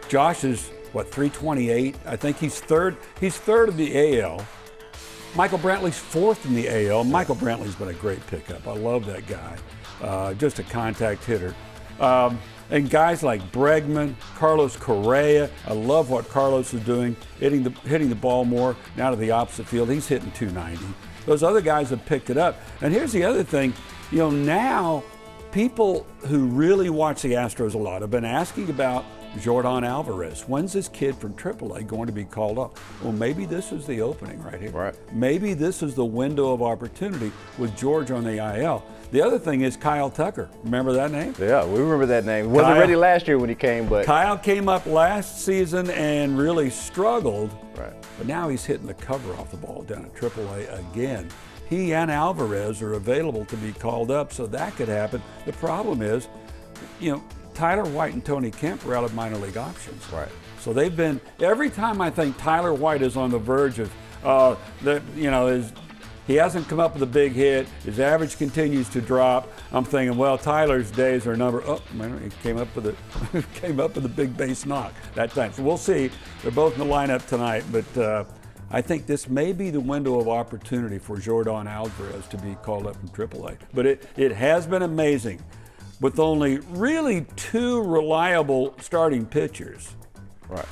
Josh is, what, 328? I think he's third. He's third in the AL. Michael Brantley's fourth in the AL. Michael Brantley's been a great pickup. I love that guy. Just a contact hitter. And guys like Bregman, Carlos Correa. I love what Carlos is doing, hitting the ball more now to the opposite field. He's hitting 290. Those other guys have picked it up. And here's the other thing. You know, now people who really watch the Astros a lot have been asking about Jordan Alvarez. When's this kid from AAA going to be called up? Well, maybe this is the opening right here. Right. Maybe this is the window of opportunity with George on the IL. The other thing is Kyle Tucker. Remember that name? Yeah, we remember that name. He wasn't ready last year when he came, but Kyle came up last season and really struggled. Right. But now he's hitting the cover off the ball down at AAA again. He and Alvarez are available to be called up, so that could happen. The problem is, you know, Tyler White and Tony Kemp are out of minor league options. Right. So they've been, every time I think Tyler White is on the verge of, he hasn't come up with a big hit, his average continues to drop, I'm thinking, well, Tyler's days are numbered. Oh, man, he came up with a big base knock that time. So we'll see. They're both in the lineup tonight, but I think this may be the window of opportunity for Jordan Alvarez to be called up from AAA. But it has been amazing. With only really two reliable starting pitchers. Right.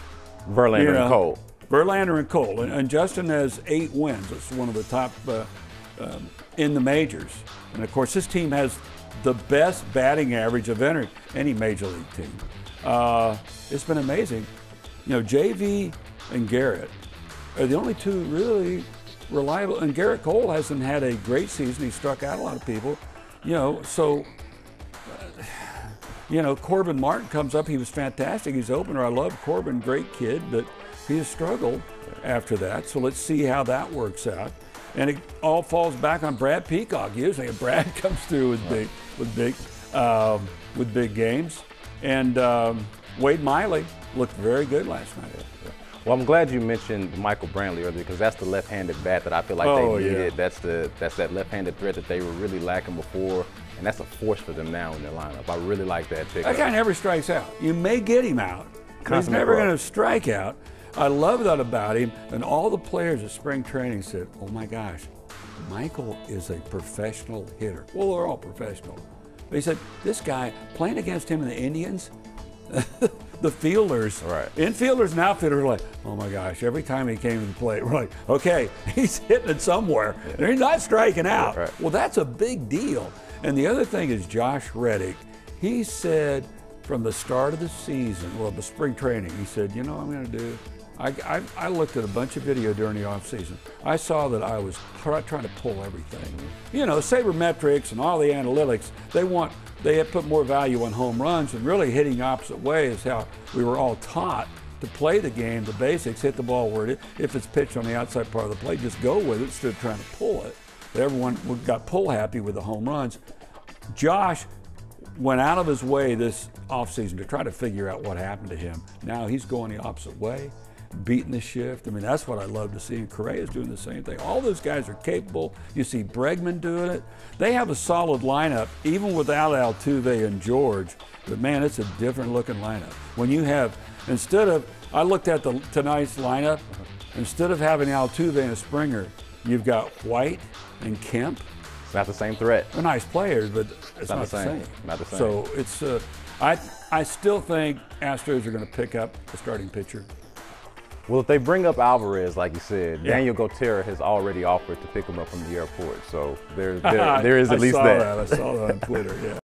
Verlander and Cole. Verlander and Cole. And Justin has 8 wins. It's one of the top in the majors. And of course, this team has the best batting average of any major league team. It's been amazing. You know, JV and Gerrit are the only two really reliable. And Gerrit Cole hasn't had a great season. He struck out a lot of people. You know, so. You know, Corbin Martin comes up. He was fantastic. He's opener. I love Corbin, great kid, but he has struggled after that. So let's see how that works out. And it all falls back on Brad Peacock. Usually, Brad comes through with big games. And Wade Miley looked very good last night. Well, I'm glad you mentioned Michael Brantley earlier because that's the left-handed bat that I feel like they needed. Yeah. That's that left-handed threat that they were really lacking before, and that's a force for them now in their lineup. I really like that pickup. That guy never strikes out. You may get him out, but he's never going to strike out. I love that about him, and all the players at spring training said, oh my gosh, Michael is a professional hitter. Well, they're all professional. But he said, this guy, playing against him in the Indians, the fielders, infielders and outfielders were like, oh my gosh, every time he came to the plate, we're like, okay, he's hitting it somewhere. And he's not striking out. Right. Well, that's a big deal. And the other thing is Josh Reddick. He said from the start of the season, well, the spring training, he said, you know what I'm going to do? I looked at a bunch of video during the offseason. I saw that I was trying to pull everything. You know, sabermetrics and all the analytics, they have put more value on home runs, and really hitting opposite way is how we were all taught to play the game, the basics, hit the ball where if it's pitched on the outside part of the plate, just go with it instead of trying to pull it. But everyone got pull happy with the home runs. Josh went out of his way this offseason to try to figure out what happened to him. Now he's going the opposite way, beating the shift. I mean, that's what I love to see. And Correa's doing the same thing. All those guys are capable. You see Bregman doing it. They have a solid lineup, even without Altuve and George. But man, it's a different looking lineup. When you have, I looked at tonight's lineup, instead of having Altuve and a Springer, you've got White and Kemp. It's not the same threat. They're nice players, but it's not the same. Not the same. So it's, I still think Astros are going to pick up the starting pitcher. Well, if they bring up Alvarez, like you said, Daniel Gotera has already offered to pick him up from the airport. So there is at least that. I saw that on Twitter, yeah.